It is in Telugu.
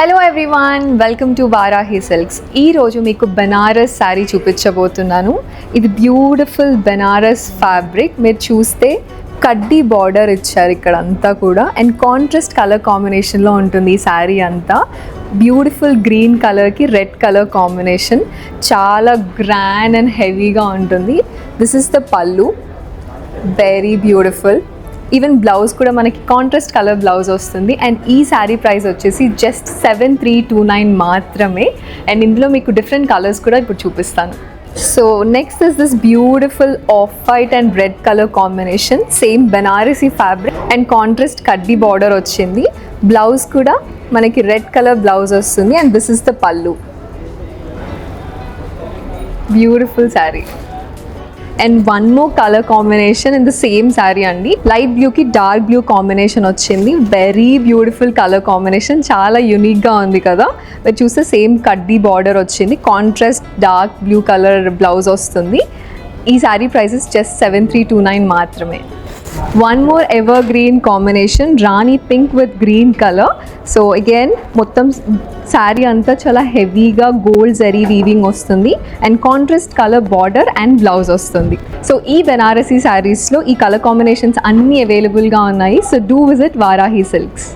Hello everyone, welcome to Varahi silks. ఈరోజు మీకు బెనారస్ శారీ చూపించబోతున్నాను. ఇది బ్యూటిఫుల్ బెనారస్ ఫ్యాబ్రిక్. మీరు చూస్తే కడ్డీ బార్డర్ ఇచ్చారు ఇక్కడ అంతా కూడా, అండ్ కాంట్రాస్ట్ కలర్ కాంబినేషన్లో ఉంటుంది ఈ శారీ అంతా. బ్యూటిఫుల్ గ్రీన్ కలర్కి రెడ్ కలర్ కాంబినేషన్, చాలా గ్రాండ్ అండ్ హెవీగా ఉంటుంది. దిస్ ఇస్ ద పల్లు, వెరీ బ్యూటిఫుల్. ఈవెన్ బ్లౌజ్ కూడా మనకి కాంట్రాస్ట్ కలర్ బ్లౌజ్ వస్తుంది. అండ్ ఈ శారీ ప్రైస్ వచ్చేసి జస్ట్ 7329 మాత్రమే. అండ్ ఇందులో మీకు డిఫరెంట్ కలర్స్ కూడా ఇప్పుడు చూపిస్తాను. So next is this beautiful off white and red colour combination. Same Banarasi fabric and contrast కడ్డీ బార్డర్ వచ్చింది. బ్లౌజ్ కూడా మనకి రెడ్ కలర్ బ్లౌజ్ వస్తుంది. అండ్ దిస్ ఇస్ ద పల్లు. Beautiful sari. And one more colour combination in the same sari అండి. లైట్ బ్లూకి డార్క్ బ్లూ కాంబినేషన్ వచ్చింది. వెరీ బ్యూటిఫుల్ కలర్ కాంబినేషన్, చాలా యూనిక్గా ఉంది కదా. మీరు చూస్తే సేమ్ కడ్డీ బార్డర్ వచ్చింది, contrast dark blue colour blouse వస్తుంది. ఈ శారీ ప్రైసెస్ జస్ట్ 7329 మాత్రమే. One more ever green combination, Rani pink with green colour. So again మొత్తం శారీ అంతా చాలా హెవీగా గోల్డ్ జరీ వీవింగ్ వస్తుంది and contrast colour border and blouse వస్తుంది. సో ఈ బెనారసీ శారీస్లో ఈ కలర్ కాంబినేషన్స్ అన్నీ అవైలబుల్గా ఉన్నాయి. So do visit Varahi silks.